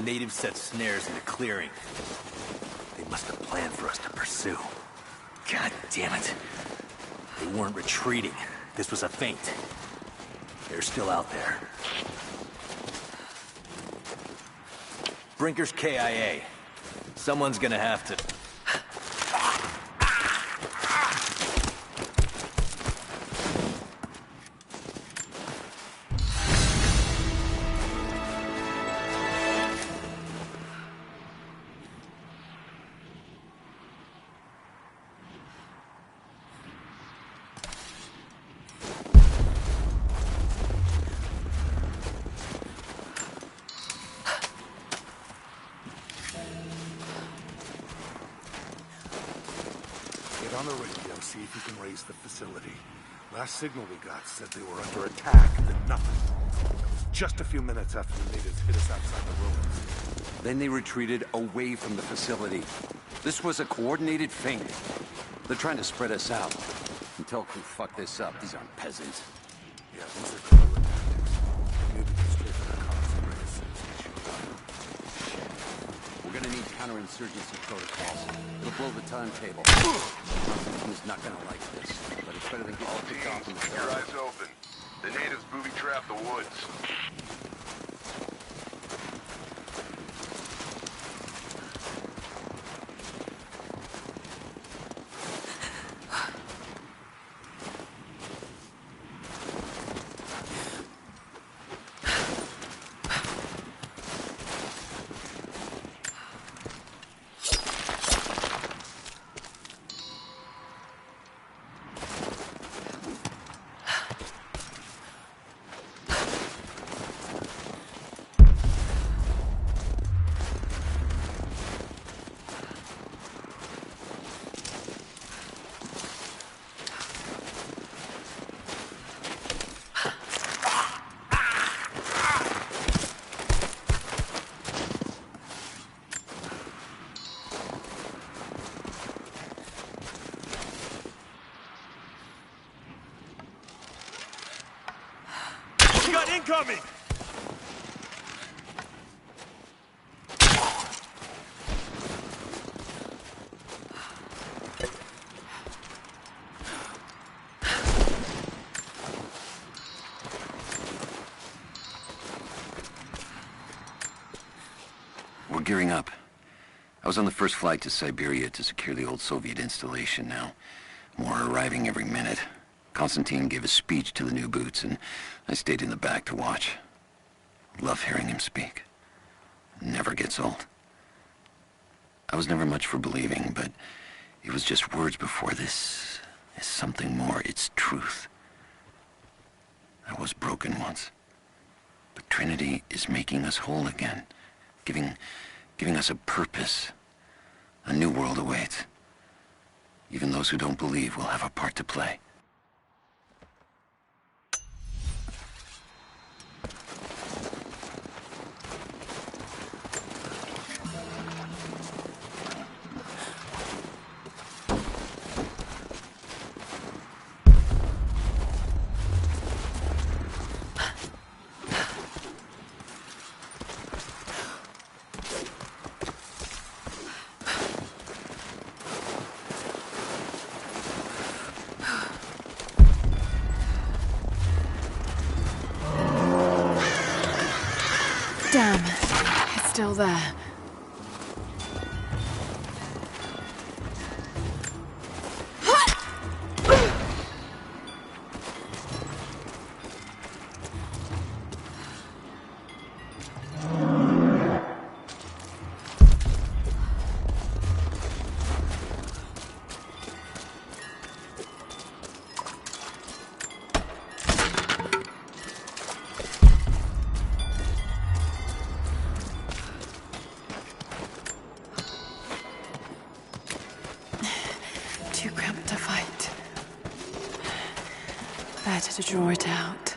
natives set snares in the clearing. They must have planned for us to pursue. God damn it. They weren't retreating. This was a feint. They're still out there. Brinker's KIA. Someone's gonna have to... Get on the radio, see if you can raise the facility. Last signal we got said they were under attack, then nothing. That was just a few minutes after the natives hit us outside the ruins. Then they retreated away from the facility. This was a coordinated feint. They're trying to spread us out. Until who fuck this up? These aren't peasants. Yeah, these are guerrilla tactics. Maybe we can straighten our cars and as soon as we shoot up. We're gonna need counterinsurgency protocols. It'll blow the timetable. Constantine's not gonna like this, but it's better than getting picked off in the Keep your eyes open. The natives booby-trap the woods. Got incoming! We're gearing up. I was on the first flight to Siberia to secure the old Soviet installation now. More are arriving every minute. Constantine gave a speech to the new boots, and I stayed in the back to watch. Love hearing him speak. Never gets old. I was never much for believing, but it was just words before this is something more. It's truth. I was broken once, but Trinity is making us whole again, giving us a purpose. A new world awaits. Even those who don't believe will have a part to play. Damn, it's still there. Too cramped to fight. Better to draw it out.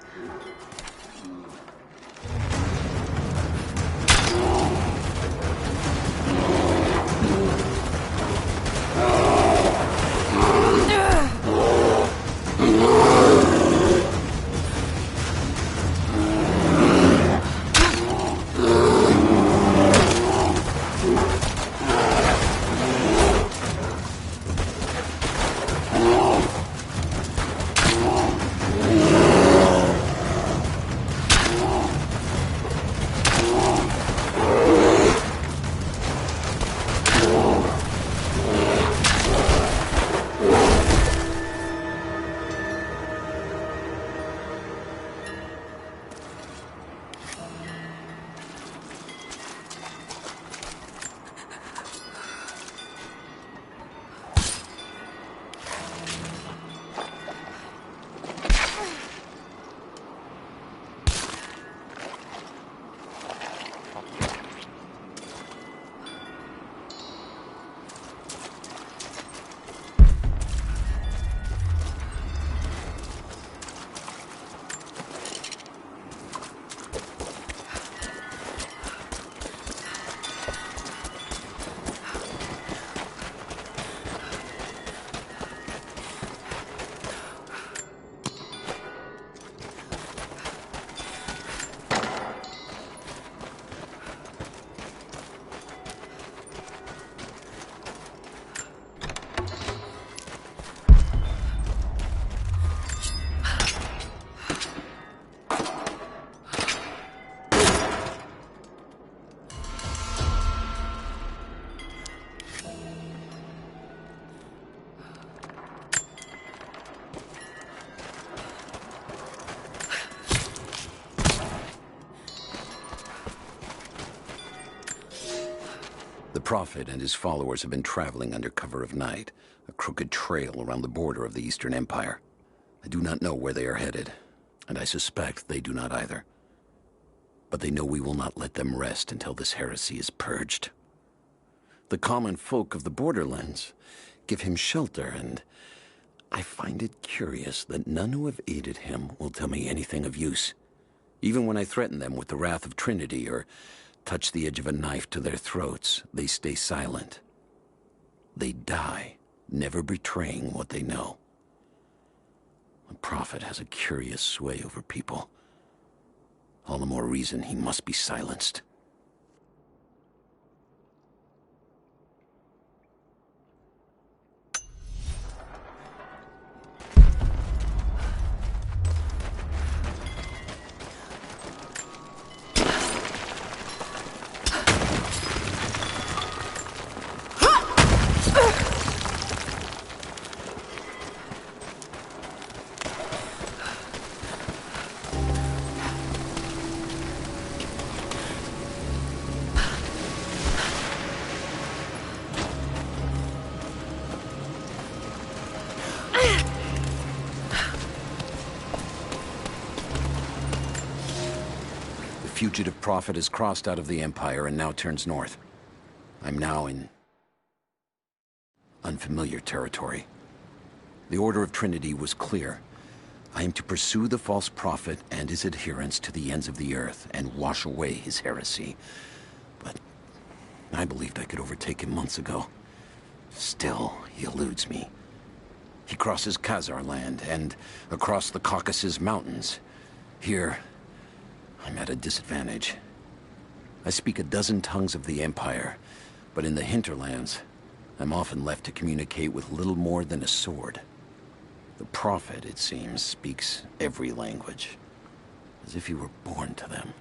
The Prophet and his followers have been traveling under cover of night, a crooked trail around the border of the Eastern Empire. I do not know where they are headed, and I suspect they do not either. But they know we will not let them rest until this heresy is purged. The common folk of the borderlands give him shelter, and I find it curious that none who have aided him will tell me anything of use. Even when I threaten them with the wrath of Trinity or touch the edge of a knife to their throats, they stay silent. They die, never betraying what they know. The Prophet has a curious sway over people. All the more reason he must be silenced. The fugitive Prophet has crossed out of the Empire and now turns north. I'm now in unfamiliar territory. The Order of Trinity was clear. I am to pursue the false prophet and his adherents to the ends of the earth and wash away his heresy. But I believed I could overtake him months ago. Still, he eludes me. He crosses Khazar land and across the Caucasus Mountains. Here, I'm at a disadvantage. I speak a dozen tongues of the Empire, but in the hinterlands, I'm often left to communicate with little more than a sword. The Prophet, it seems, speaks every language, as if he were born to them.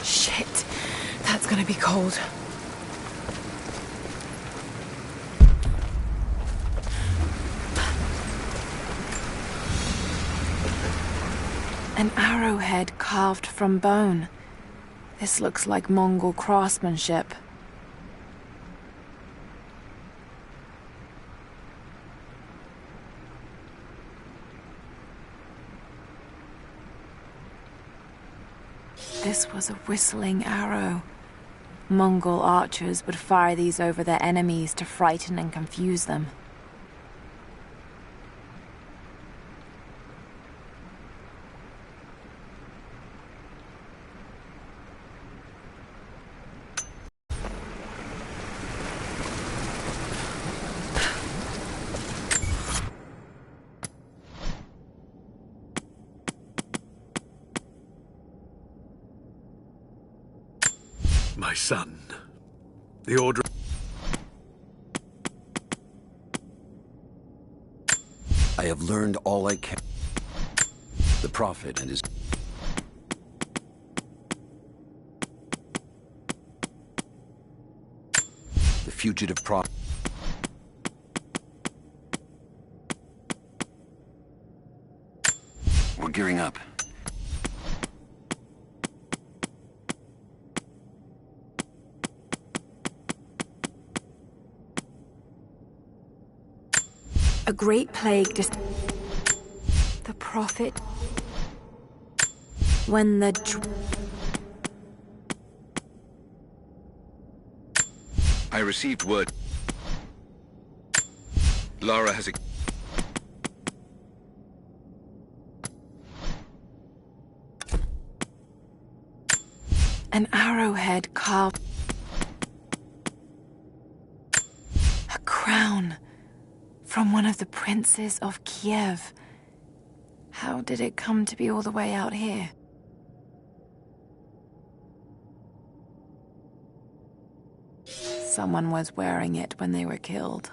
Shit, that's gonna be cold. An arrowhead carved from bone. This looks like Mongol craftsmanship. This was a whistling arrow. Mongol archers would fire these over their enemies to frighten and confuse them. My son, the Order... I have learned all I can. The Prophet and his... The fugitive Prophet... We're gearing up. A great plague the Prophet. When the... I received word. Lara has... An arrowhead carved... A crown From one of the princes of Kiev. How did it come to be all the way out here? Someone was wearing it when they were killed.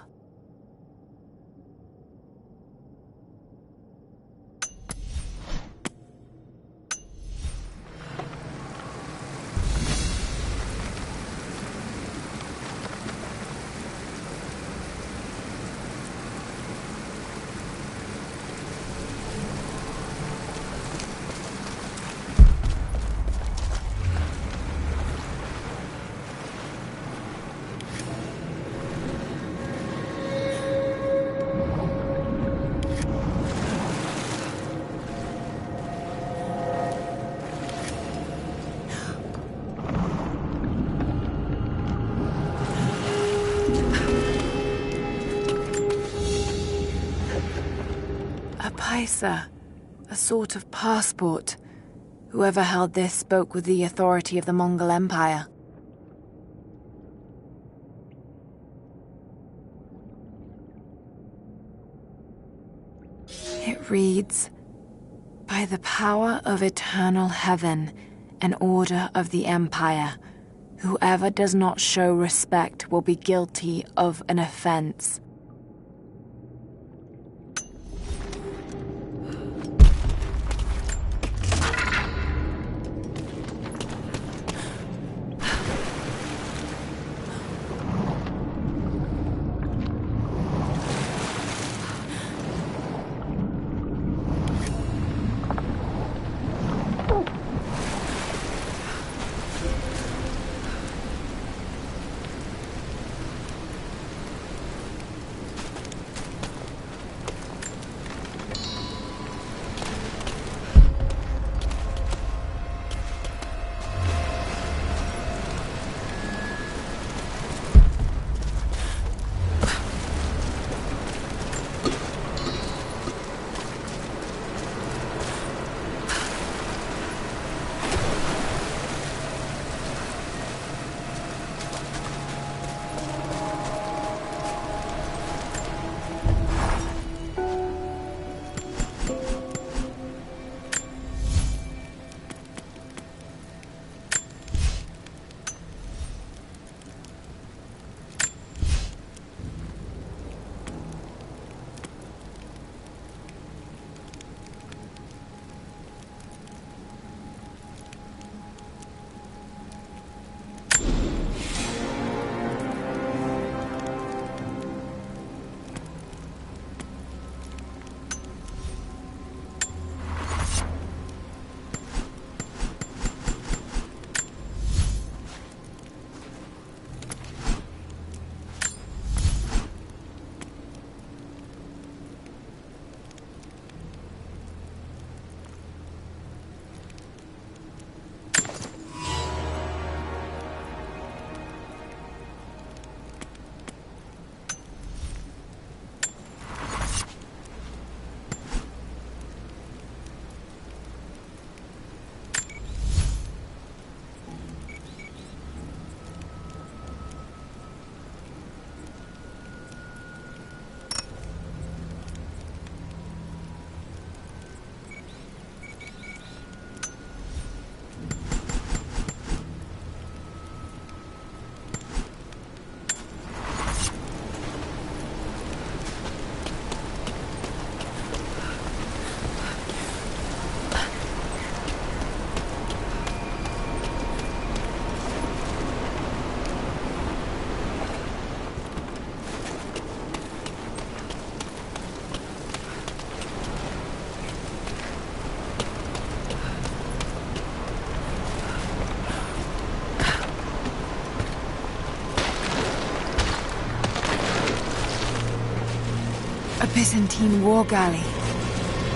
A sort of passport. Whoever held this spoke with the authority of the Mongol Empire. It reads, "By the power of eternal heaven and order of the Empire, whoever does not show respect will be guilty of an offense." A Byzantine war galley.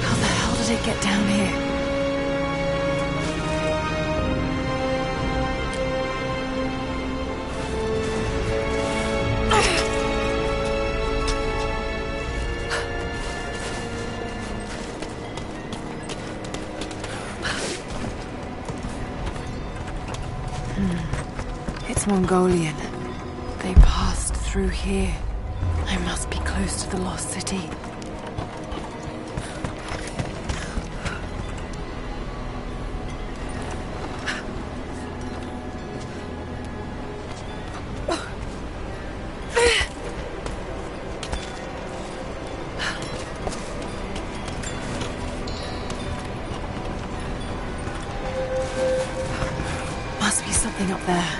How the hell did it get down here? It's Mongolian. They passed through here. I must be close to the lost city. Must be something up there.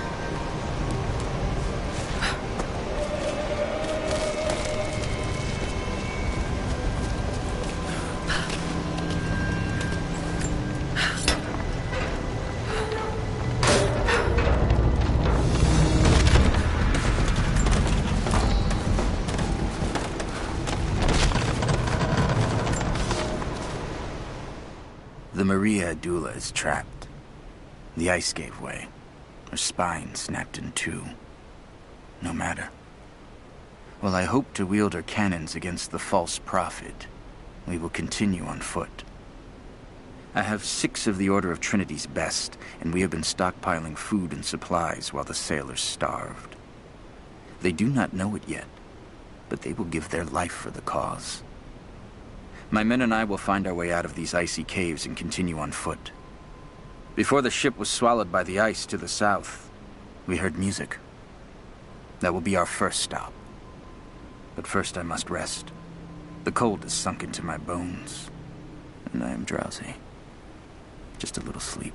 The Maria Adula is trapped. The ice gave way. Her spine snapped in two. No matter. While I hope to wield her cannons against the false prophet, we will continue on foot. I have 6 of the Order of Trinity's best, and we have been stockpiling food and supplies while the sailors starved. They do not know it yet, but they will give their life for the cause. My men and I will find our way out of these icy caves and continue on foot. Before the ship was swallowed by the ice to the south, we heard music. That will be our first stop. But first I must rest. The cold has sunk into my bones, and I am drowsy. Just a little sleep.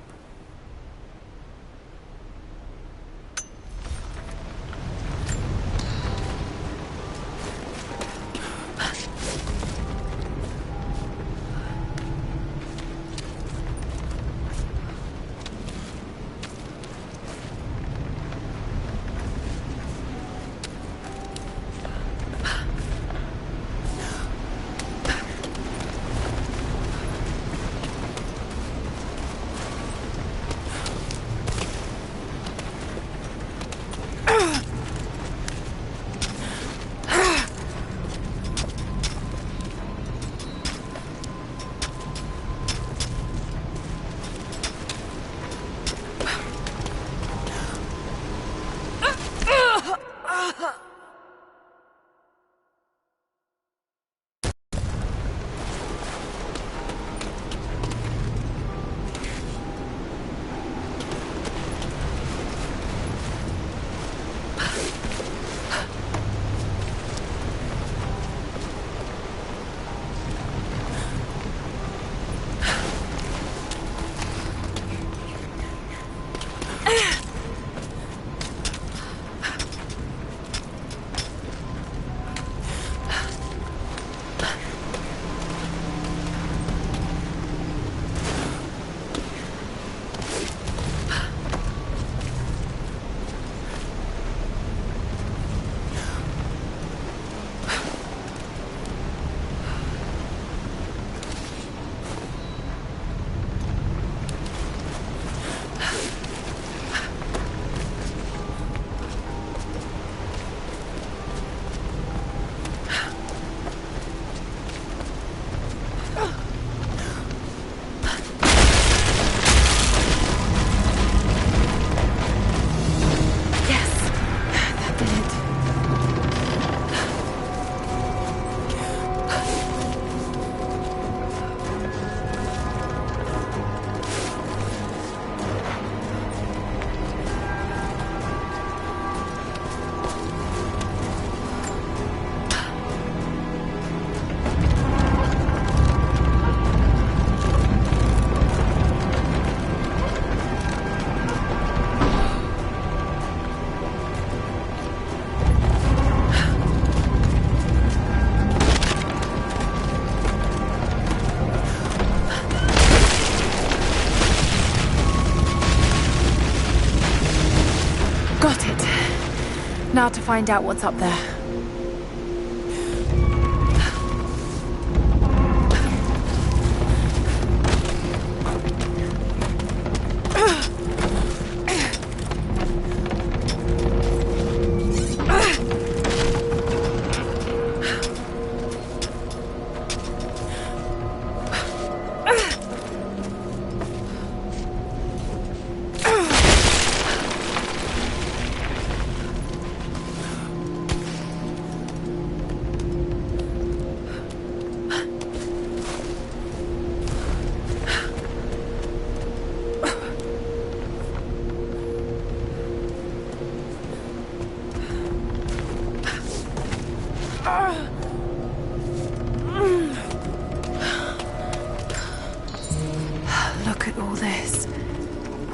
Now to find out what's up there.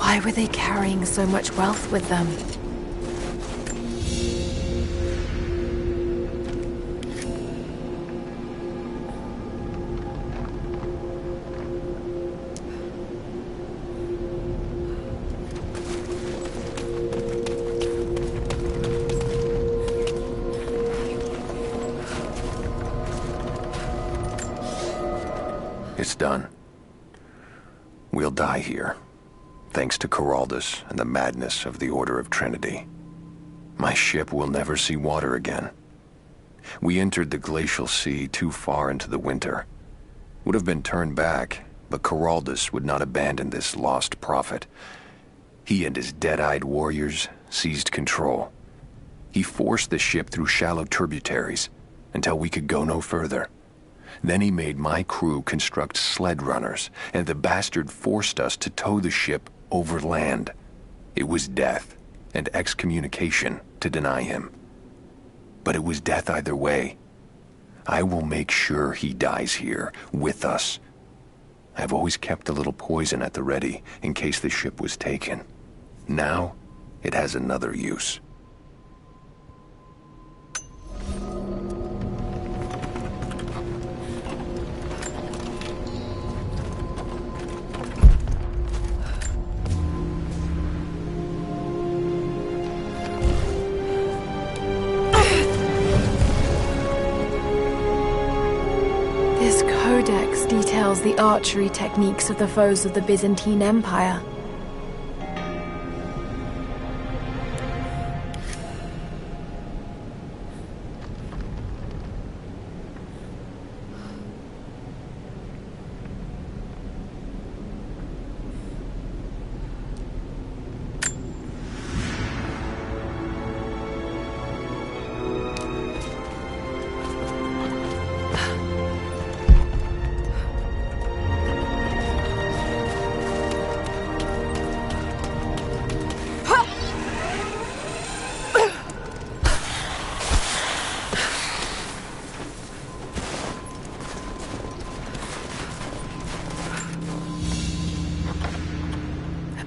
Why were they carrying so much wealth with them? It's done. We'll die here, thanks to Coraldus and the madness of the Order of Trinity. My ship will never see water again. We entered the glacial sea too far into the winter. Would have been turned back, but Coraldus would not abandon this lost prophet. He and his dead-eyed warriors seized control. He forced the ship through shallow tributaries until we could go no further. Then he made my crew construct sled runners, and the bastard forced us to tow the ship over land. It was death and excommunication to deny him. But it was death either way. I will make sure he dies here, with us. I've always kept a little poison at the ready, in case the ship was taken. Now, it has another use. This codex details the archery techniques of the foes of the Byzantine Empire.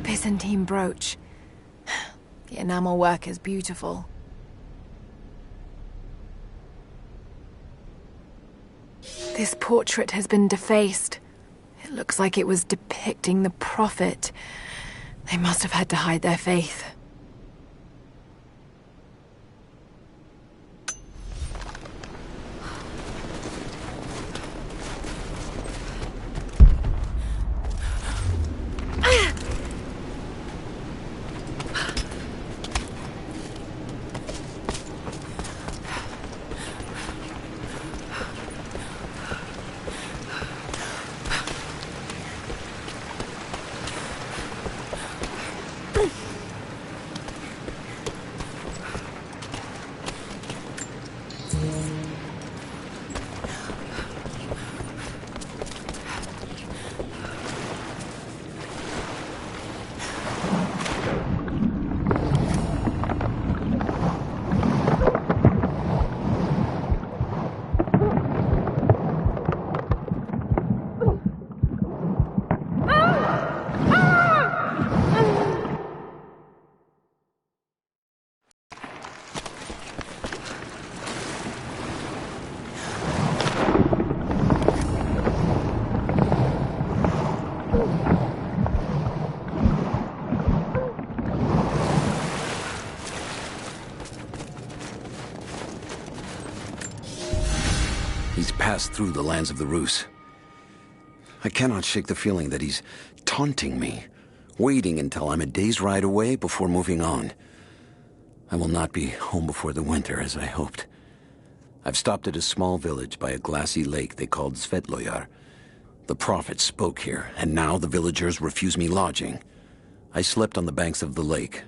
Byzantine brooch. The enamel work is beautiful. This portrait has been defaced. It looks like it was depicting the prophet. They must have had to hide their faith. He's passed through the lands of the Rus. I cannot shake the feeling that he's taunting me, waiting until I'm a day's ride away before moving on. I will not be home before the winter, as I hoped. I've stopped at a small village by a glassy lake they called Svetloyar. The prophet spoke here, and now the villagers refuse me lodging. I slept on the banks of the lake,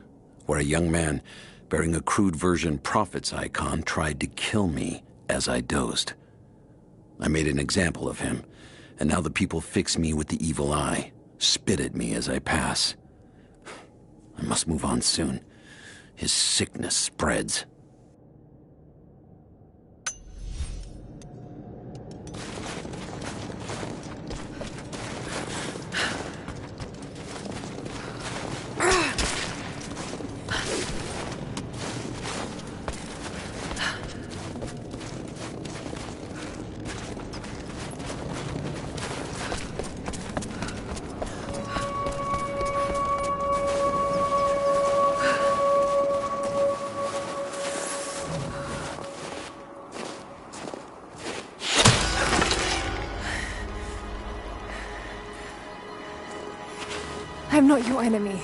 where a young man bearing a crude version prophet's icon tried to kill me as I dozed. I made an example of him, and now the people fix me with the evil eye, spit at me as I pass. I must move on soon. His sickness spreads. I'm not your enemy.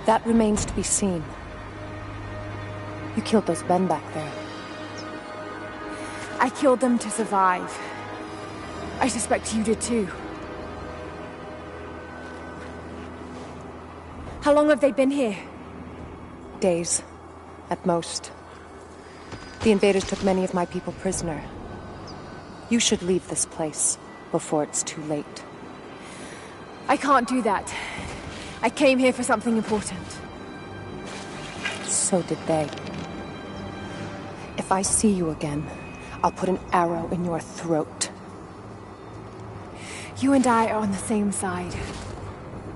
That remains to be seen. You killed those men back there. I killed them to survive. I suspect you did too. How long have they been here? Days, at most. The invaders took many of my people prisoner. You should leave this place before it's too late. I can't do that. I came here for something important. So did they. If I see you again, I'll put an arrow in your throat. You and I are on the same side.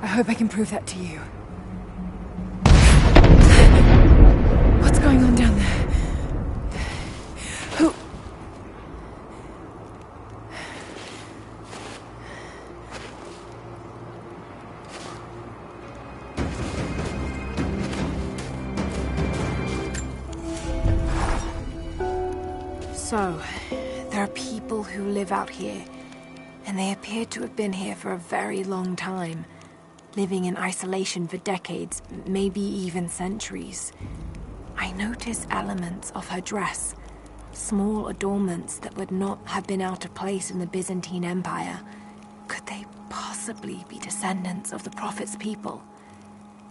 I hope I can prove that to you. What's going on down there? Who... So, there are people who live out here, and they appear to have been here for a very long time, living in isolation for decades, maybe even centuries. I notice elements of her dress, small adornments that would not have been out of place in the Byzantine Empire. Could they possibly be descendants of the Prophet's people?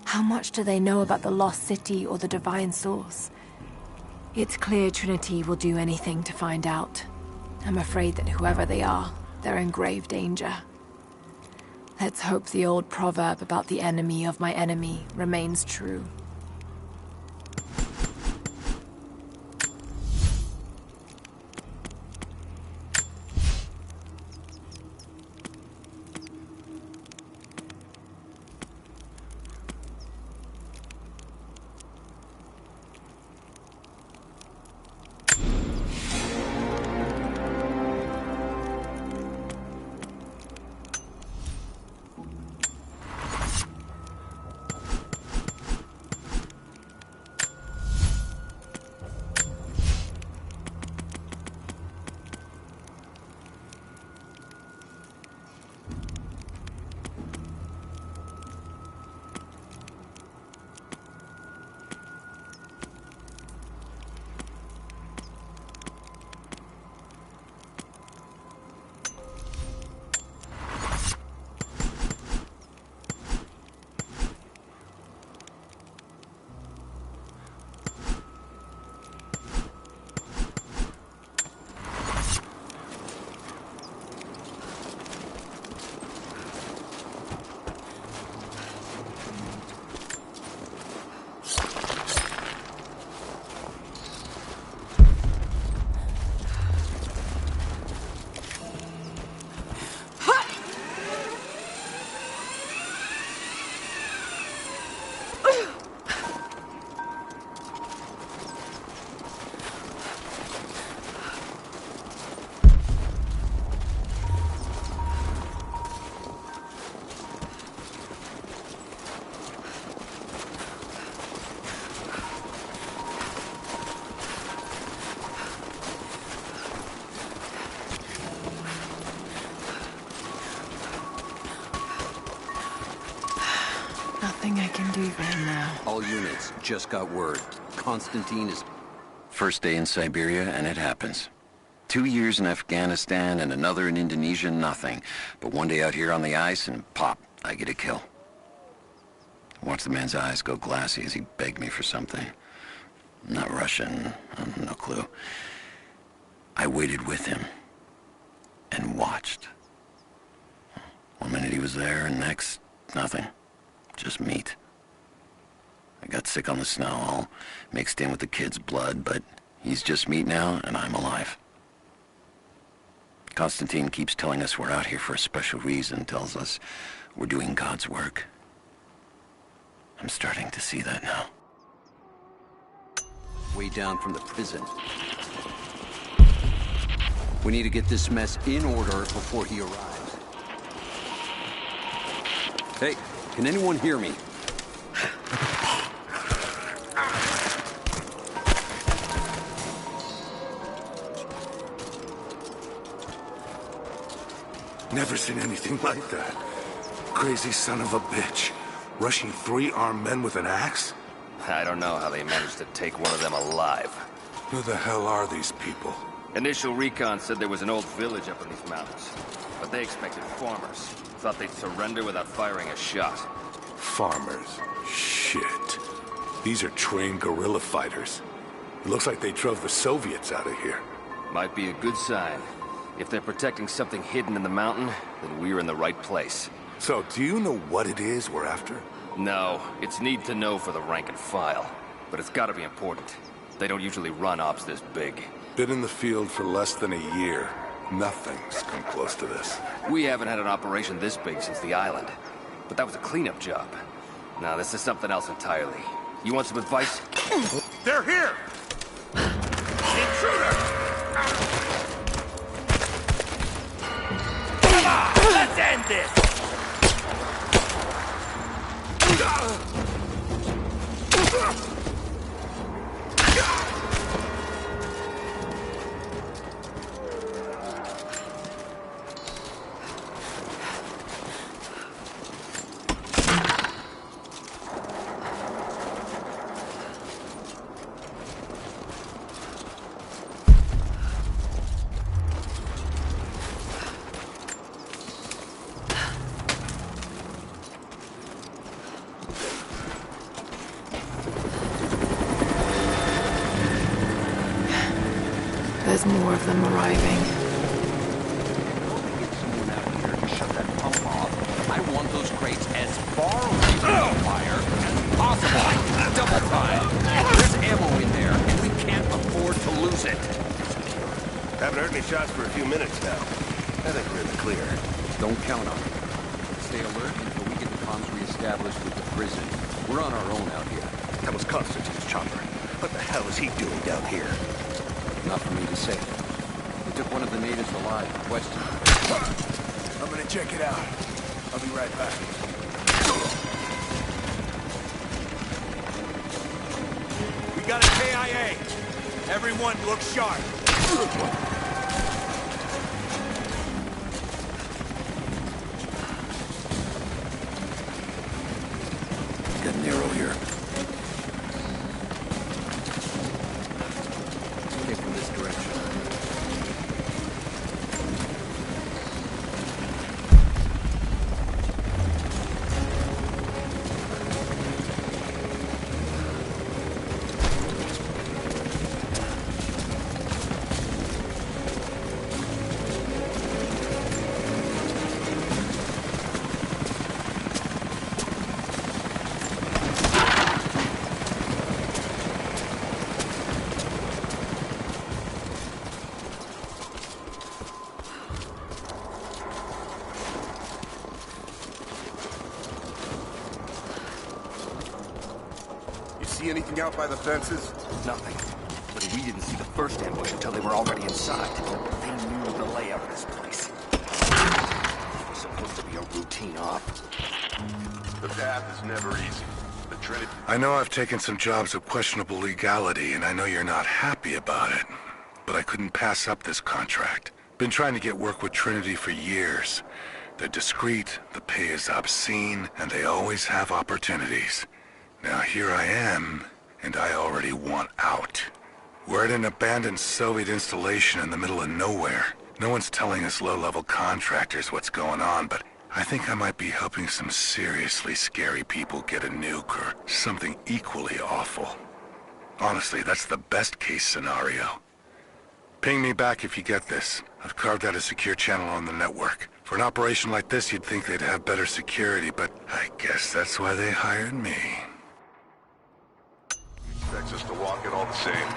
How much do they know about the lost city or the divine source? It's clear Trinity will do anything to find out. I'm afraid that whoever they are, they're in grave danger. Let's hope the old proverb about the enemy of my enemy remains true. Nothing I can do right now. All units, just got word. Constantine is... First day in Siberia, and it happens. 2 years in Afghanistan and another in Indonesia, nothing. But one day out here on the ice, and pop, I get a kill. Watch the man's eyes go glassy as he begged me for something. Not Russian, no clue. I waited with him and watched. One minute he was there, and next, nothing. Just meat. I got sick on the snow, all mixed in with the kid's blood, but he's just meat now, and I'm alive. Constantine keeps telling us we're out here for a special reason, tells us we're doing God's work. I'm starting to see that now. Way down from the prison. We need to get this mess in order before he arrives. Hey, can anyone hear me? Never seen anything like that. crazy son of a bitch. Rushing 3 armed men with an axe? I don't know how they managed to take one of them alive. Who the hell are these people? Initial recon said there was an old village up in these mountains. But they expected farmers. Thought they'd surrender without firing a shot. Farmers? Shit. These are trained guerrilla fighters. It looks like they drove the Soviets out of here. Might be a good sign. If they're protecting something hidden in the mountain, then we're in the right place. So, do you know what it is we're after? No, it's need to know for the rank and file. But it's gotta be important. They don't usually run ops this big. Been in the field for less than a year. Nothing's come close to this. We haven't had an operation this big since the island. But that was a cleanup job. Now this is something else entirely. You want some advice? They're here! Intruder! Come on! Let's end this! There's more of them arriving. Someone out here to shut that pump off. I want those crates as far away from the fire as possible. Double time. There's ammo in there, and we can't afford to lose it. Haven't heard any shots for a few minutes now. I think we're in the clear. Don't count on it. Stay alert until we get the comms reestablished with the prison. We're on our own out here. That was Constantine's chopper. What the hell is he doing down here? Not for me to say. We took one of the natives alive, Weston. I'm gonna check it out. I'll be right back. We got a KIA. Everyone look sharp. Got an arrow here. Okay, from this direction. See anything out by the fences? Nothing. But we didn't see the first ambush until they were already inside. They knew the layout of this place. It was supposed to be a routine op. The path is never easy. The Trinity... I know I've taken some jobs of questionable legality, and I know you're not happy about it. But I couldn't pass up this contract. Been trying to get work with Trinity for years. They're discreet, the pay is obscene, and they always have opportunities. Now here I am, and I already want out. We're at an abandoned Soviet installation in the middle of nowhere. No one's telling us low-level contractors what's going on, but I think I might be helping some seriously scary people get a nuke or something equally awful. Honestly, that's the best-case scenario. Ping me back if you get this. I've carved out a secure channel on the network. For an operation like this, you'd think they'd have better security, but I guess that's why they hired me. Expects us to walk it all the same.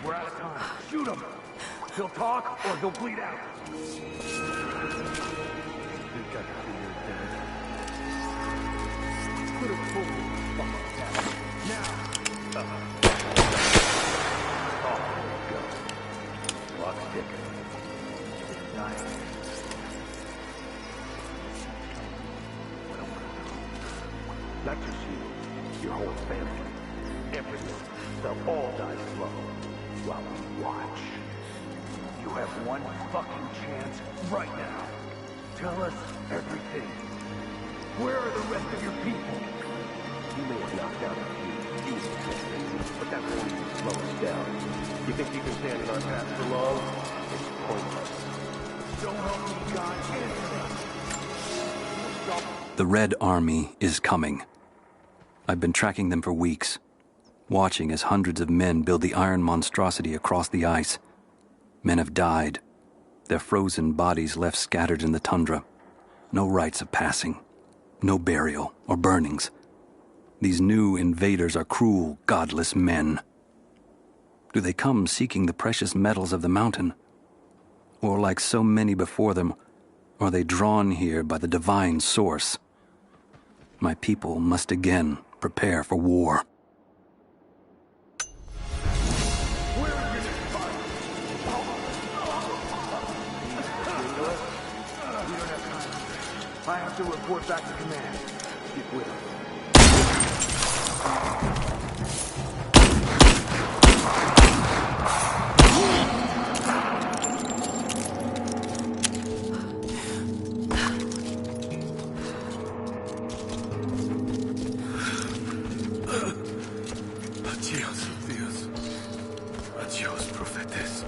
we're out of time. Shoot him! He'll talk, or he'll bleed out. Put him full. Now! Oh, go. Clock's ticking. Nice. Not just you, your whole family. Everyone. They'll all die slow while we watch. You have one fucking chance right now. Tell us everything. Where are the rest of your people? You may have knocked out a few easy things, but that won't even slow us down. You think you can stand in our path for long? It's pointless. Don't help me, God. Answer us. The Red Army is coming. I've been tracking them for weeks, watching as hundreds of men build the iron monstrosity across the ice. Men have died, their frozen bodies left scattered in the tundra. No rites of passing, no burial or burnings. These new invaders are cruel, godless men. Do they come seeking the precious metals of the mountain? Or, like so many before them, are they drawn here by the divine source? My people must again prepare for war. I have to report back to command. Get with him. Adiós, Dios. Adiós, profetes.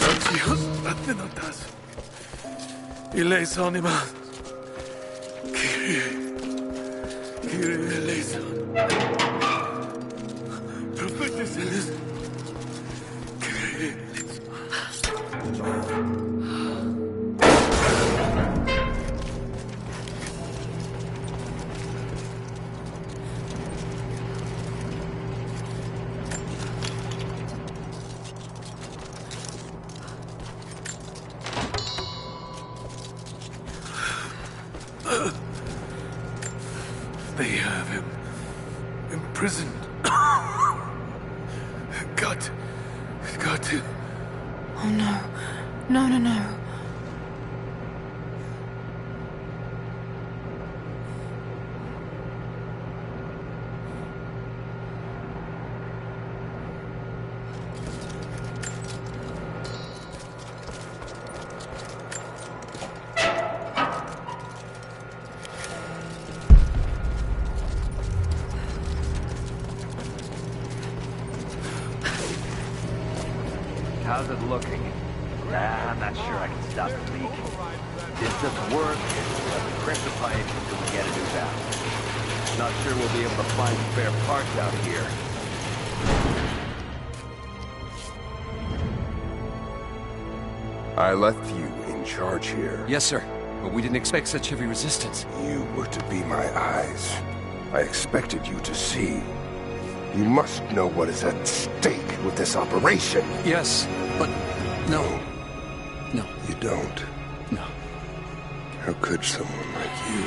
Adiós, atenotas. Y les animas. Kyrie eleison. Profetes eles. Kyrie eleison. They have him imprisoned. Got to. Oh no. No, no, no. How's it looking? I'm not sure I can stop the leak. Distance work, we'll have to crimp the pipe until we get a new valve. Not sure we'll be able to find spare parts out here. I left you in charge here. Yes, sir. But we didn't expect such heavy resistance. You were to be my eyes. I expected you to see. You must know what is at stake with this operation. Yes, but no. No. You don't? No. How could someone like you?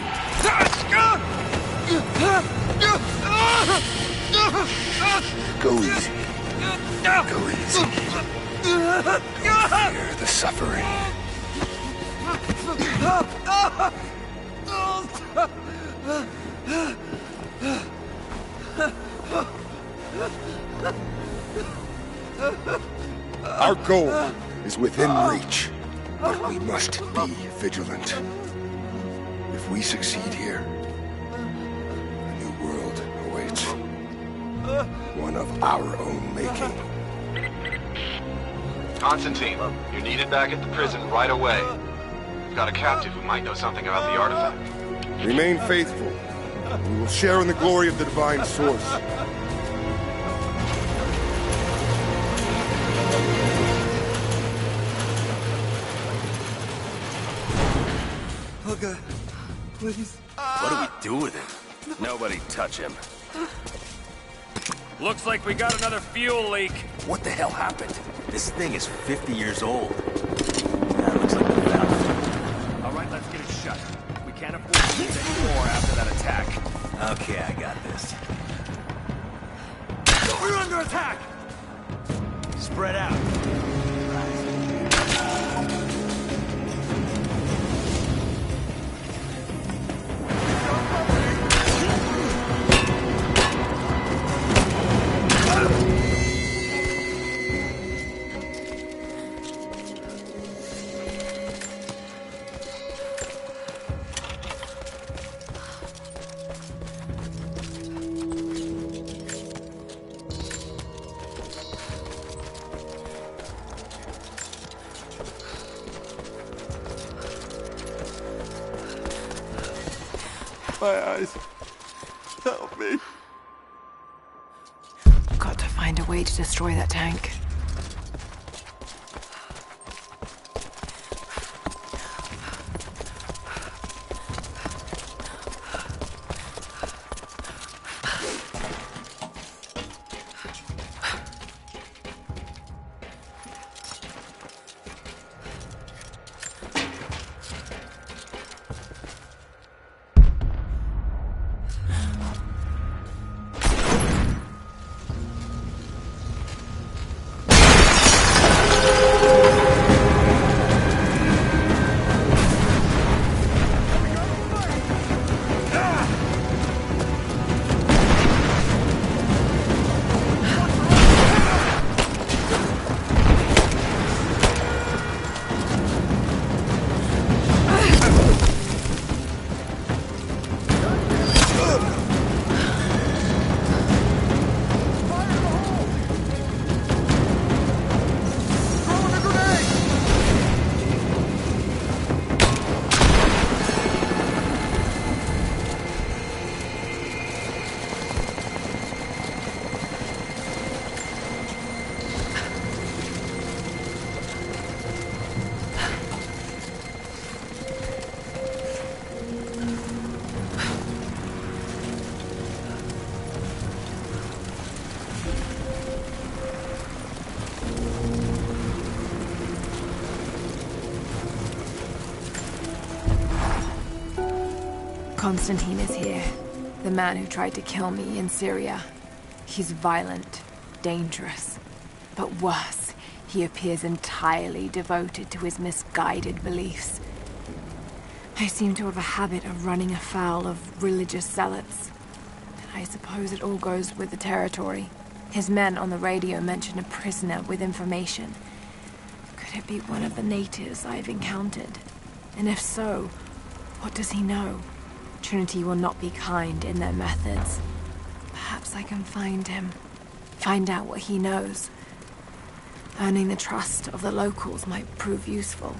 Go easy. Go easy. Don't fear the suffering. Our goal is within reach, but we must be vigilant. If we succeed here, a new world awaits. One of our own making. Constantine, you're needed back at the prison right away. We've got a captive who might know something about the artifact. Remain faithful. We will share in the glory of the divine source. Oh God, please. What do we do with him? Nobody touch him. Looks like we got another fuel leak. What the hell happened? This thing is 50 years old. Yeah, looks like we found it. All right, let's get it shut. We can't afford to lose any more after that attack. Okay, I got this. We're under attack! Spread out. My eyes. Help me. Got to find a way to destroy that tank. Constantine is here. The man who tried to kill me in Syria. He's violent, dangerous. But worse, he appears entirely devoted to his misguided beliefs. I seem to have a habit of running afoul of religious zealots. And I suppose it all goes with the territory. His men on the radio mentioned a prisoner with information. Could it be one of the natives I've encountered? And if so, what does he know? Trinity will not be kind in their methods. Perhaps I can find him. Find out what he knows. Earning the trust of the locals might prove useful.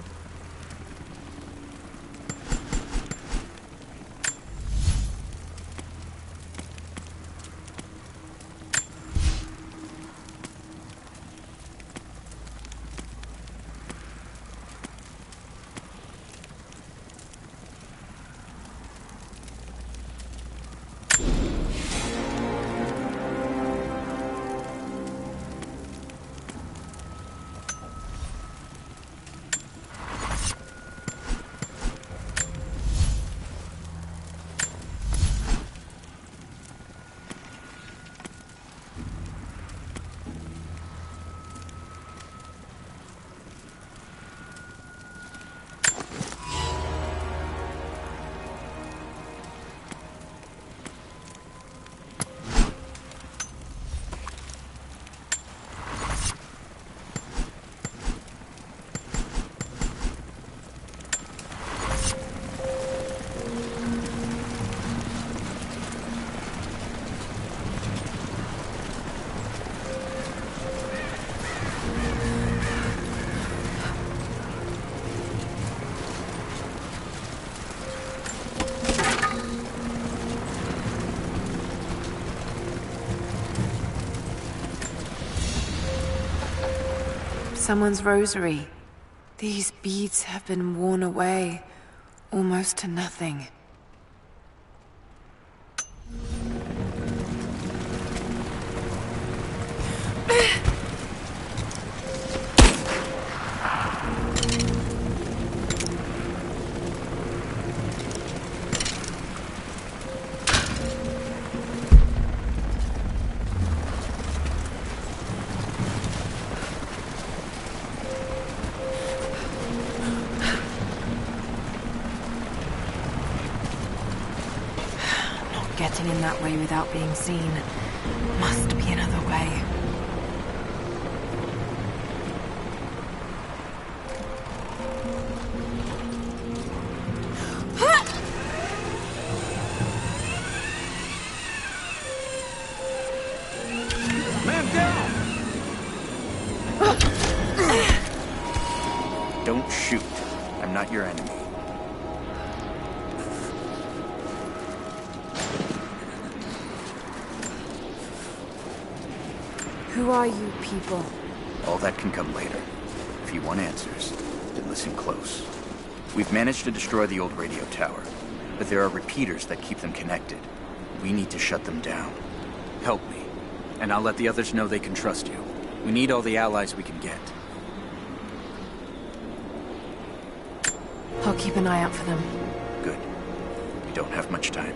Someone's rosary. These beads have been worn away, almost to nothing. sneaking in that way without being seen. Must be another way. Man down! Don't shoot. I'm not your enemy. Who are you people? All that can come later. If you want answers, then listen close. We've managed to destroy the old radio tower, but there are repeaters that keep them connected. We need to shut them down. Help me, and I'll let the others know they can trust you. We need all the allies we can get. I'll keep an eye out for them. Good. We don't have much time.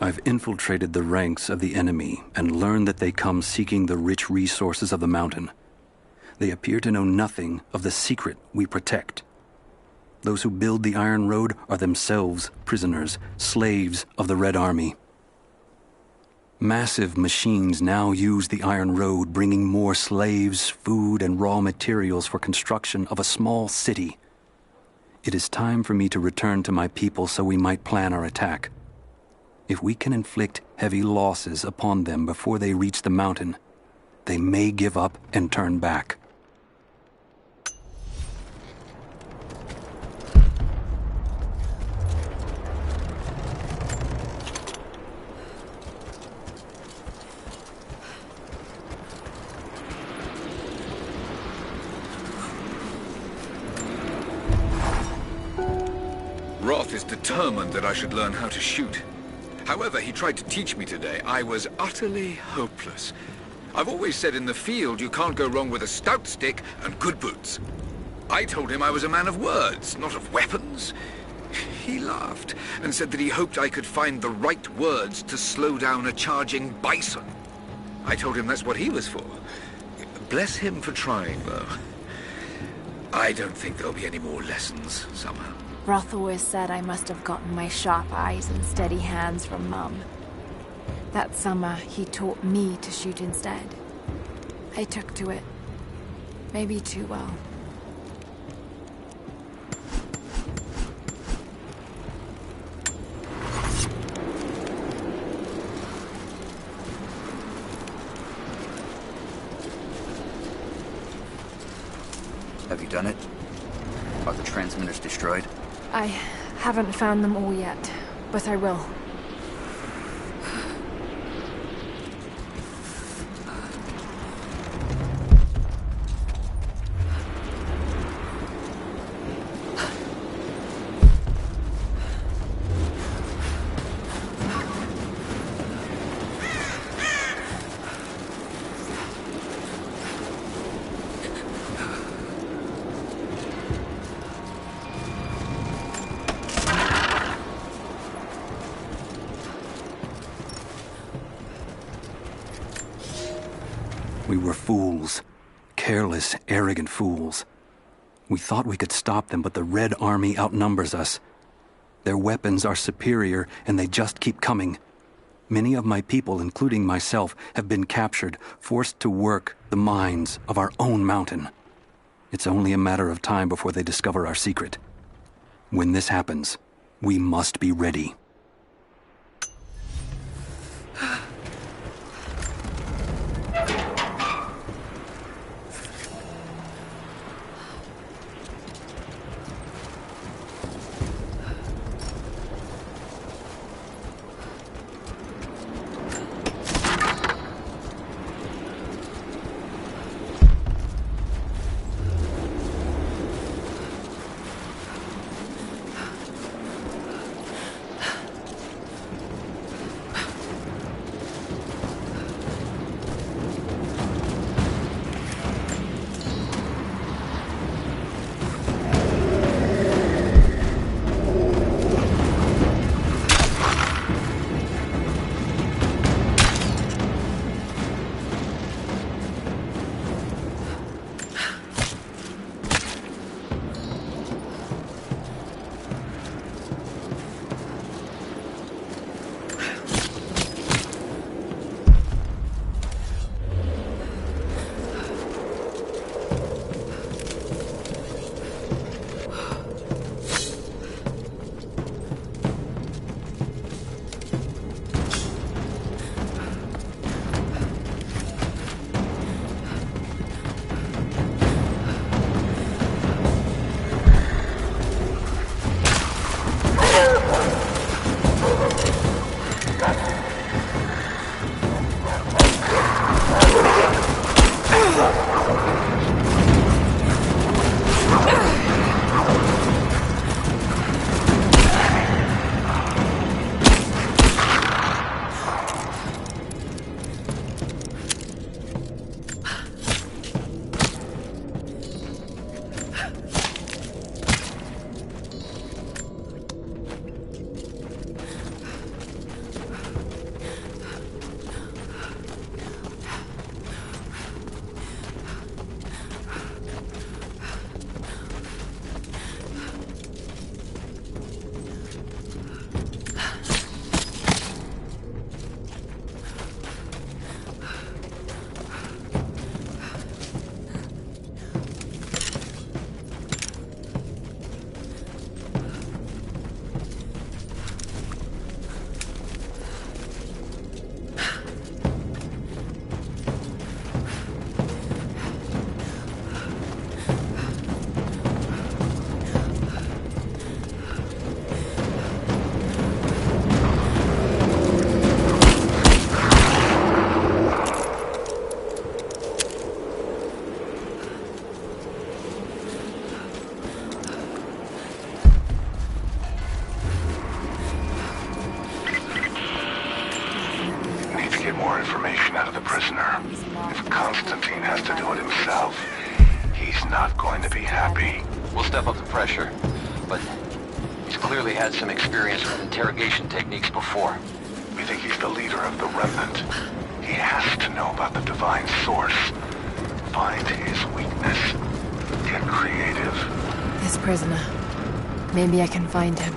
I've infiltrated the ranks of the enemy and learned that they come seeking the rich resources of the mountain. They appear to know nothing of the secret we protect. Those who build the Iron Road are themselves prisoners, slaves of the Red Army. Massive machines now use the Iron Road, bringing more slaves, food, and raw materials for construction of a small city. It is time for me to return to my people so we might plan our attack. If we can inflict heavy losses upon them before they reach the mountain, they may give up and turn back. Roth is determined that I should learn how to shoot. However, he tried to teach me today. I was utterly hopeless. I've always said in the field you can't go wrong with a stout stick and good boots. I told him I was a man of words, not of weapons. He laughed and said that he hoped I could find the right words to slow down a charging bison. I told him that's what he was for. Bless him for trying, though. I don't think there'll be any more lessons, Summer. Roth always said I must have gotten my sharp eyes and steady hands from Mum. That summer, he taught me to shoot instead. I took to it. Maybe too well. Have you done it? Are the transmitters destroyed? I haven't found them all yet, but I will. We were fools. Careless, arrogant fools. We thought we could stop them, but the Red Army outnumbers us. Their weapons are superior, and they just keep coming. Many of my people, including myself, have been captured, forced to work the mines of our own mountain. It's only a matter of time before they discover our secret. When this happens, we must be ready. he's not going to be happy. We'll step up the pressure, but he's clearly had some experience with interrogation techniques before. We think he's the leader of the Remnant. He has to know about the Divine Source. Find his weakness. Get creative. This prisoner. Maybe I can find him.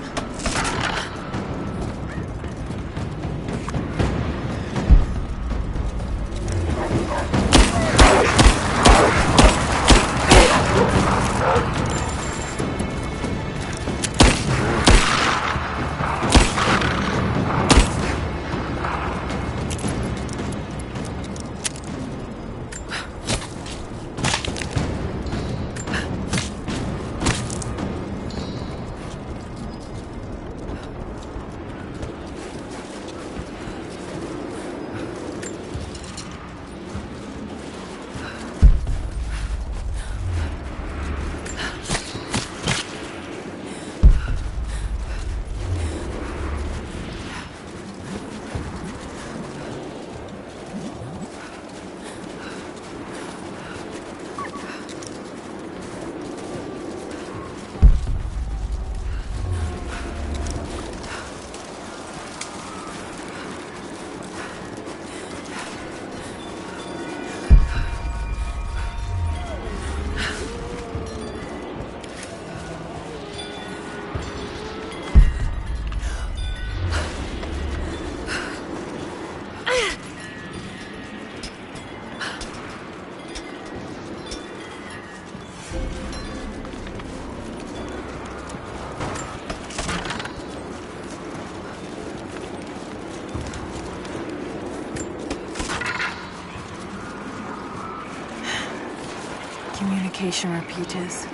Communication repeaters.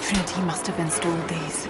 Trinity must have installed these.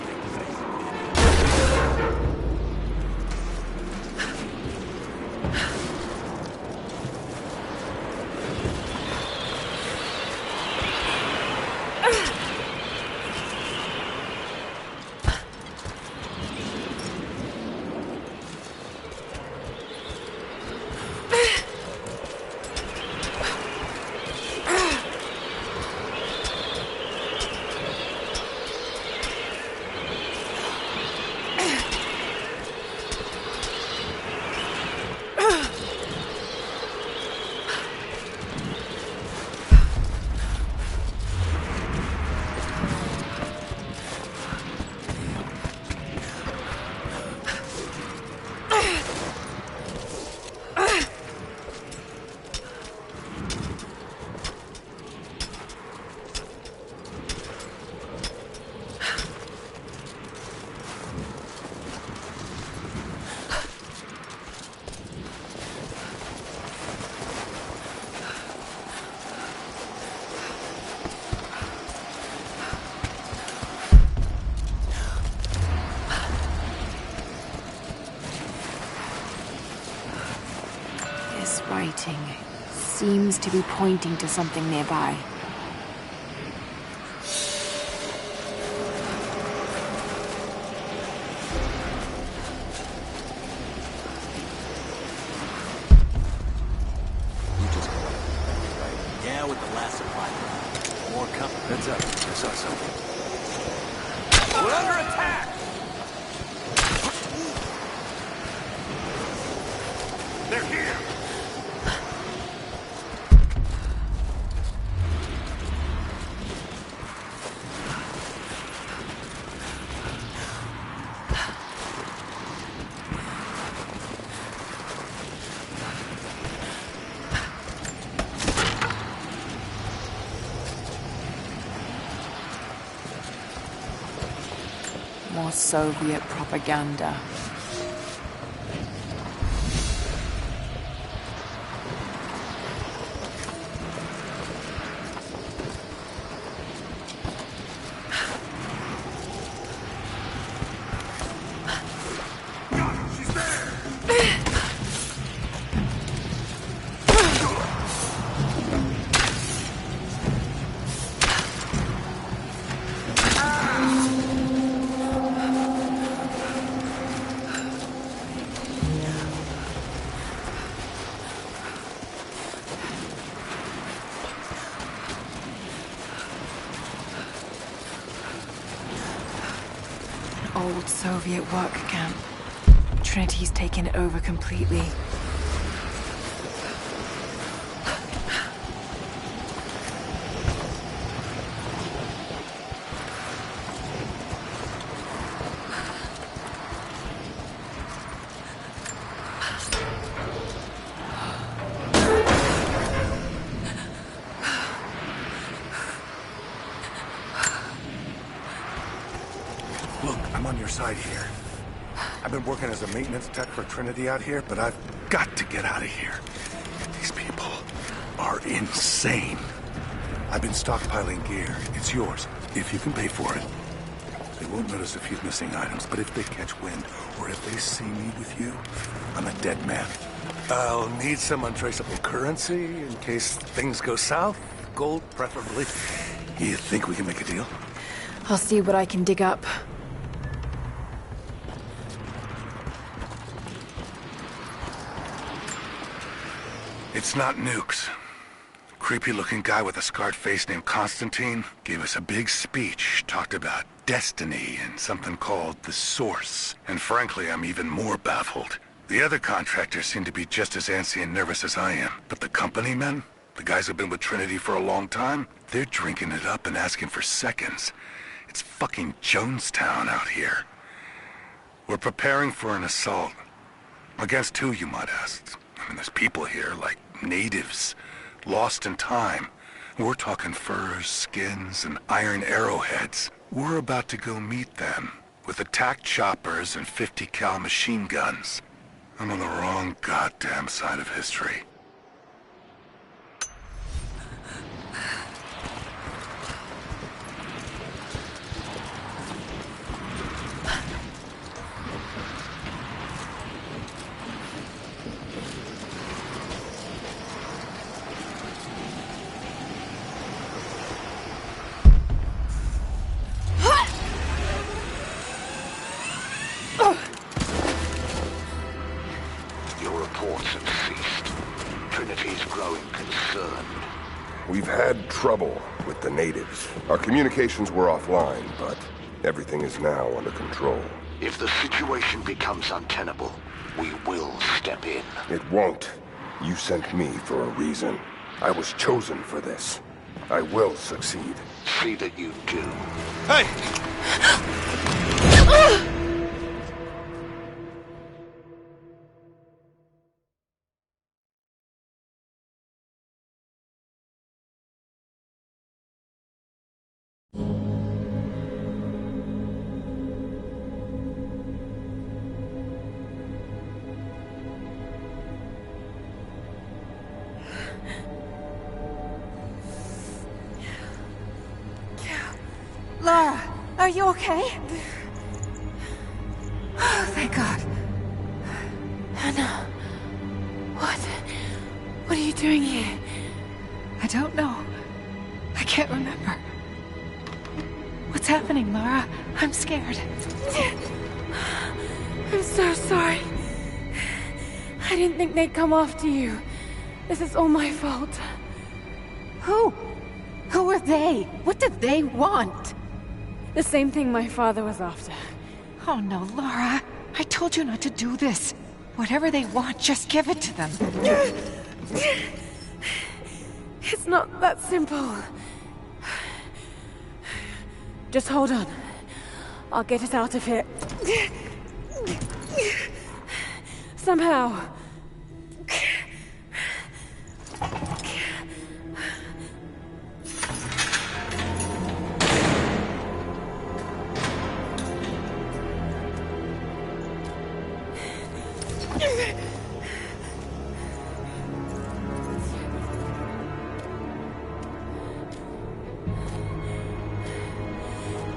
Writing seems to be pointing to something nearby. Yeah, with the last supply. More coming. Heads up. I saw something. We're under attack! They're here! More Soviet propaganda. old Soviet work camp. Trinity's taken it over completely. Look, I'm on your side here. I've been working as a maintenance tech for Trinity out here, but I've got to get out of here. These people are insane. I've been stockpiling gear. It's yours, if you can pay for it. They won't notice a few missing items, but if they catch wind, or if they see me with you, I'm a dead man. I'll need some untraceable currency in case things go south. Gold, preferably. You think we can make a deal? I'll see what I can dig up. It's not nukes. Creepy-looking guy with a scarred face named Constantine gave us a big speech, talked about destiny and something called the Source. And frankly, I'm even more baffled. The other contractors seem to be just as antsy and nervous as I am. But the company men, the guys who've been with Trinity for a long time, they're drinking it up and asking for seconds. It's fucking Jonestown out here. We're preparing for an assault. Against who, you might ask? I mean, there's people here, like natives, lost in time. We're talking furs, skins, and iron arrowheads. We're about to go meet them with attack choppers and 50 cal machine guns. I'm on the wrong goddamn side of history. We've had trouble with the natives. Our communications were offline, but everything is now under control. If the situation becomes untenable, we will step in. It won't. You sent me for a reason. I was chosen for this. I will succeed. See that you do. Hey! Lara, are you okay? Oh, thank God. Anna, what are you doing here? I don't know. I can't remember. What's happening, Lara? I'm scared. I'm so sorry. I didn't think they'd come after you. This is all my fault. Who? Who are they? What did they want? The same thing my father was after. Oh no, Lara. I told you not to do this. Whatever they want, just give it to them. It's not that simple. Just hold on. I'll get us out of here. Somehow.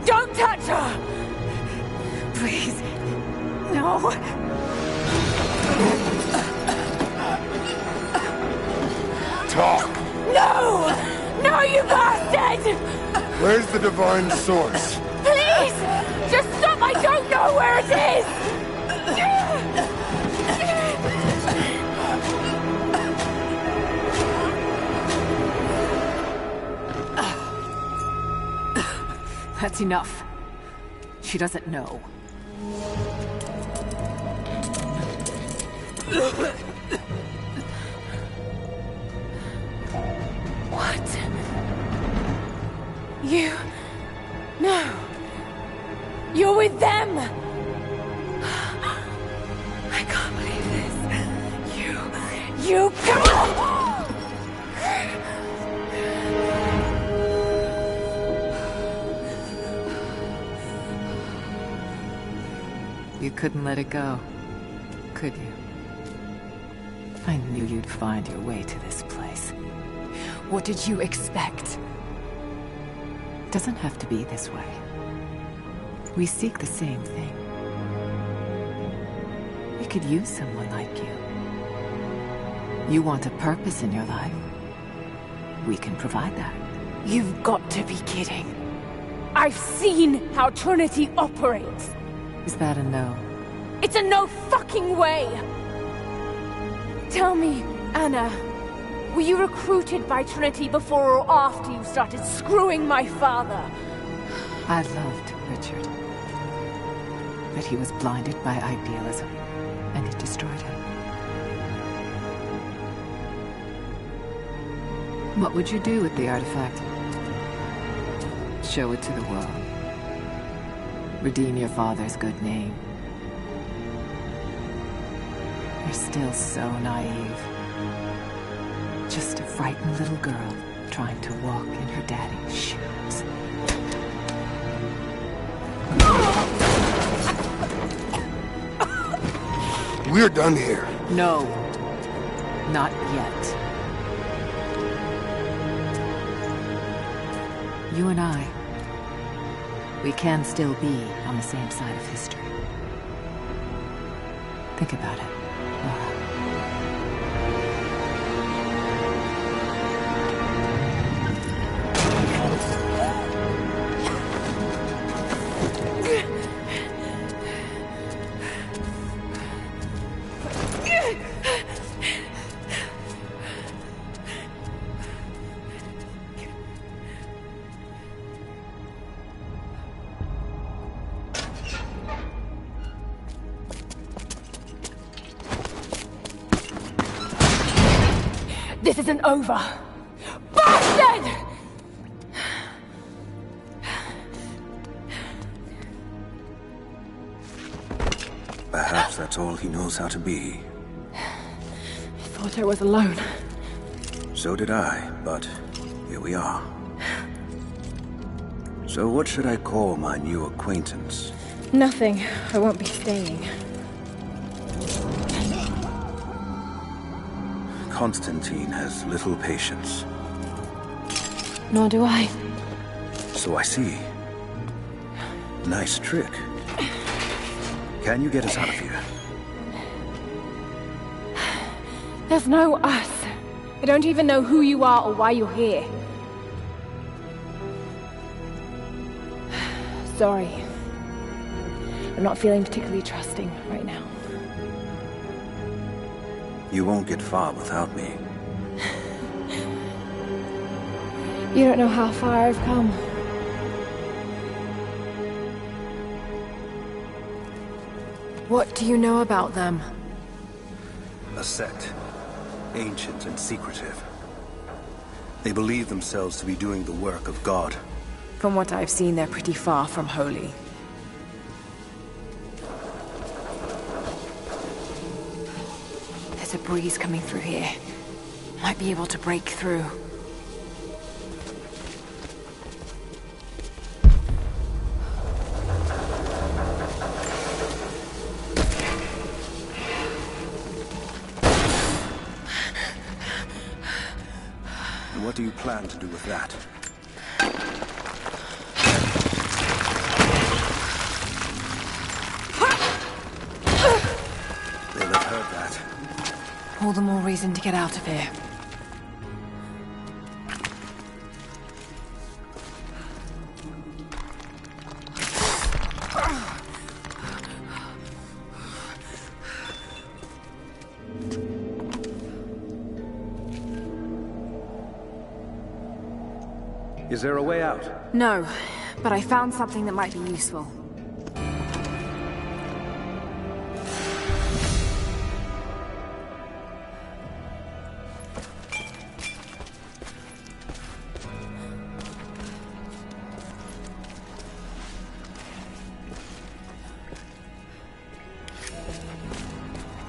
Don't touch her! Please. No. Talk! No! No, you bastard! Where's the divine source? Please! Just stop! I don't know where it is! That's enough. She doesn't know. What? You... No. You're with them! I can't believe this. You can't! You couldn't let it go, could you? I knew you'd find your way to this place. What did you expect? It doesn't have to be this way. We seek the same thing. We could use someone like you. You want a purpose in your life. We can provide that. You've got to be kidding. I've seen how Trinity operates. Is that a no? It's a no fucking way! Tell me, Anna, were you recruited by Trinity before or after you started screwing my father? I loved Richard. But he was blinded by idealism, and it destroyed him. What would you do with the artifact? Show it to the world. Redeem your father's good name. You're still so naive. Just a frightened little girl trying to walk in her daddy's shoes. We're done here. No. Not yet. You and I, we can still be on the same side of history. Think about it, Laura. This isn't over! Bastard! Perhaps that's all he knows how to be. I thought I was alone. So did I, but here we are. So what should I call my new acquaintance? Nothing. I won't be staying. Constantine has little patience. Nor do I. So I see. Nice trick. Can you get us out of here? There's no us. I don't even know who you are or why you're here. Sorry. I'm not feeling particularly trusting right now. You won't get far without me. You don't know how far I've come. What do you know about them? A sect. Ancient and secretive. They believe themselves to be doing the work of God. From what I've seen, they're pretty far from holy. There's a breeze coming through here. Might be able to break through. And what do you plan to do with that? They'll have heard that. All the more reason to get out of here. Is there a way out? No, but I found something that might be useful.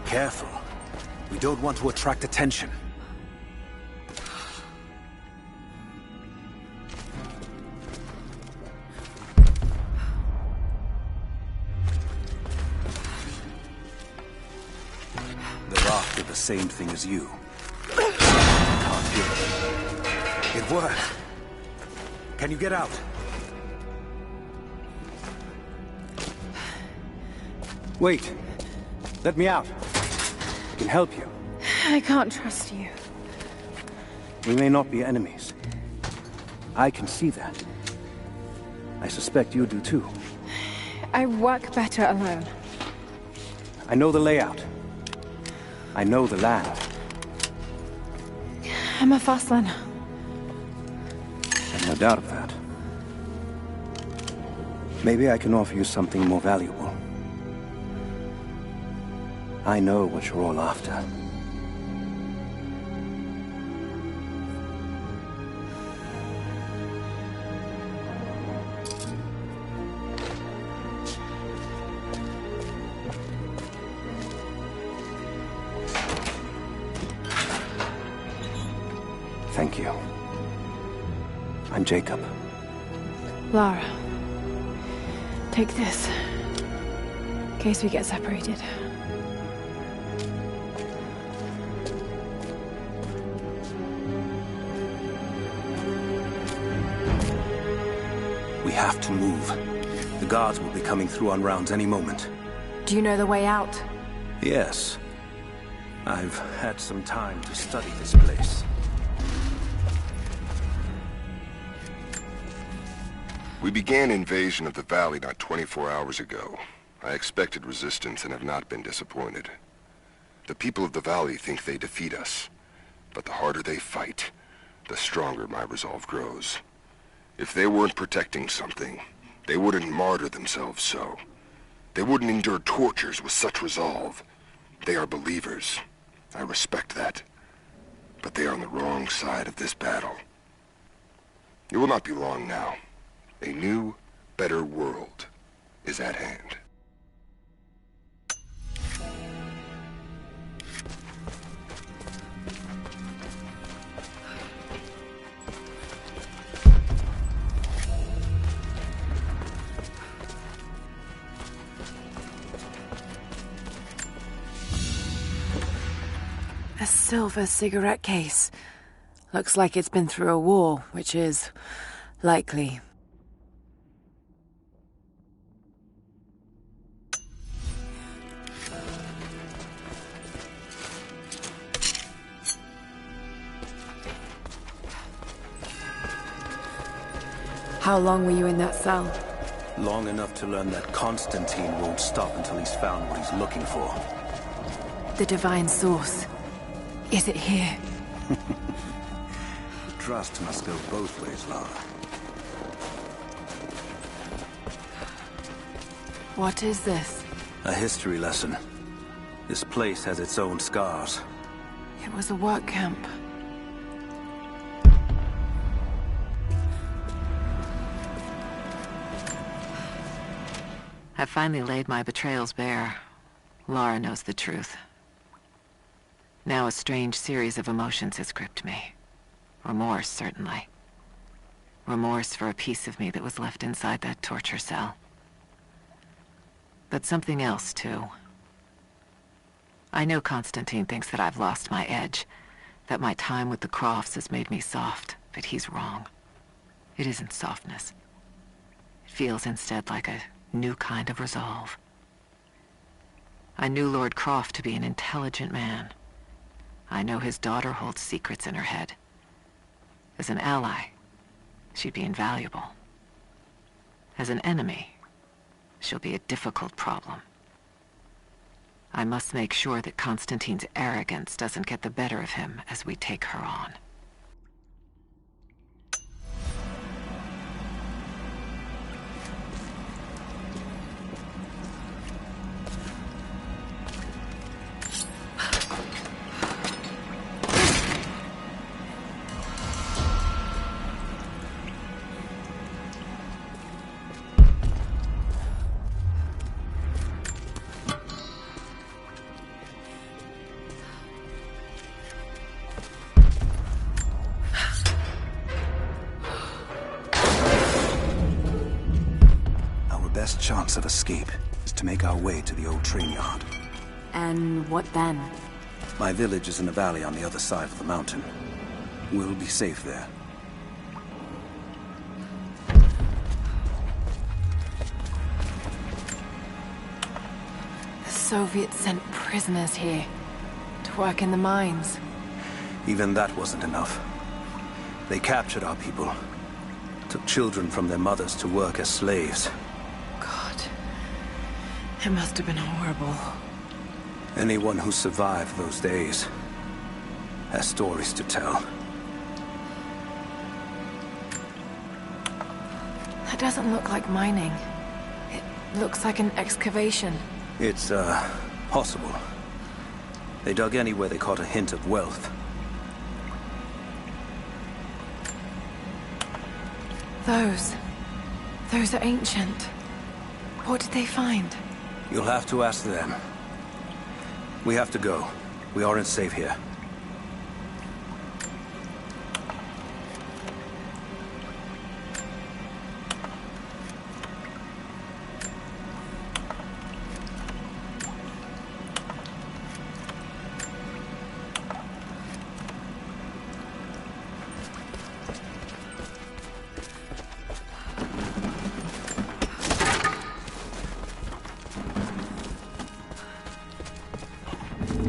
Careful. We don't want to attract attention. They're after the same thing as you. Can't do it. It worked. Can you get out? Wait. Let me out. I can help you. I can't trust you. We may not be enemies. I can see that. I suspect you do too. I work better alone. I know the layout. I know the land. I'm a fast learner. No doubt of that. Maybe I can offer you something more valuable. I know what you're all after. Thank you. I'm Jacob. Lara. Take this. In case we get separated. We have to move. The guards will be coming through on rounds any moment. Do you know the way out? Yes. I've had some time to study this place. We began invasion of the valley not 24 hours ago. I expected resistance and have not been disappointed. The people of the valley think they defeat us, but the harder they fight, the stronger my resolve grows. If they weren't protecting something, they wouldn't martyr themselves so. They wouldn't endure tortures with such resolve. They are believers. I respect that. But they are on the wrong side of this battle. It will not be long now. A new, better world is at hand. A silver cigarette case. Looks like it's been through a war, which is likely. How long were you in that cell? Long enough to learn that Constantine won't stop until he's found what he's looking for. The divine source. Is it here? Trust must go both ways, Lara. What is this? A history lesson. This place has its own scars. It was a work camp. I've finally laid my betrayals bare. Lara knows the truth. Now a strange series of emotions has gripped me. Remorse, certainly. Remorse for a piece of me that was left inside that torture cell. But something else, too. I know Constantine thinks that I've lost my edge, that my time with the Crofts has made me soft, but he's wrong. It isn't softness. It feels instead like a new kind of resolve. I knew Lord Croft to be an intelligent man. I know his daughter holds secrets in her head. As an ally, she'd be invaluable. As an enemy, she'll be a difficult problem. I must make sure that Constantine's arrogance doesn't get the better of him as we take her on. best chance of escape is to make our way to the old train yard. And what then? My village is in a valley on the other side of the mountain. We'll be safe there. The Soviets sent prisoners here to work in the mines. Even that wasn't enough. They captured our people, took children from their mothers to work as slaves. God, it must have been horrible. Anyone who survived those days has stories to tell. That doesn't look like mining. It looks like an excavation. It's, possible. They dug anywhere they caught a hint of wealth. Those are ancient. What did they find? You'll have to ask them. We have to go. We aren't safe here.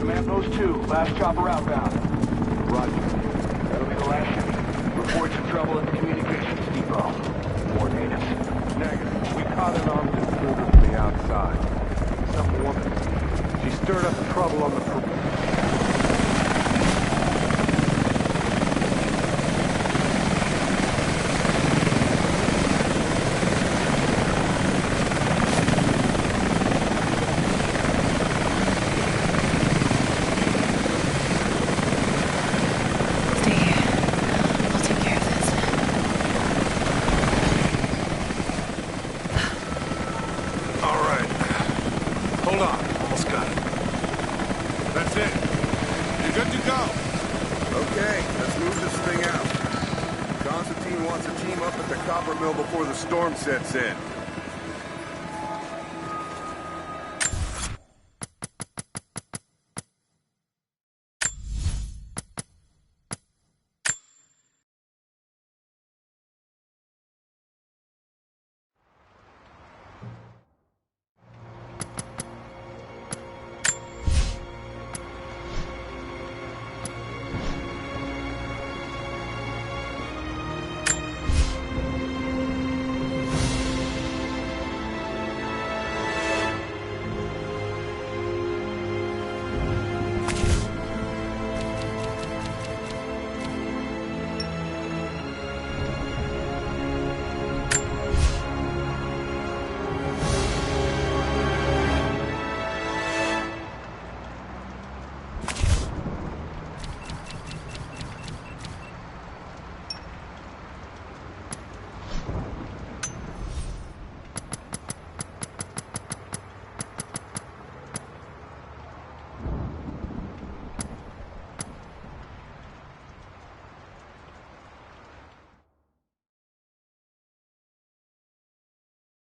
Command Post 2, last chopper outbound. Roger. That'll be the last ship. Reports of trouble at the communications depot. More natives. Negative. We caught an armed intruder from the outside. Some woman. She stirred up trouble on the... Storm sets in.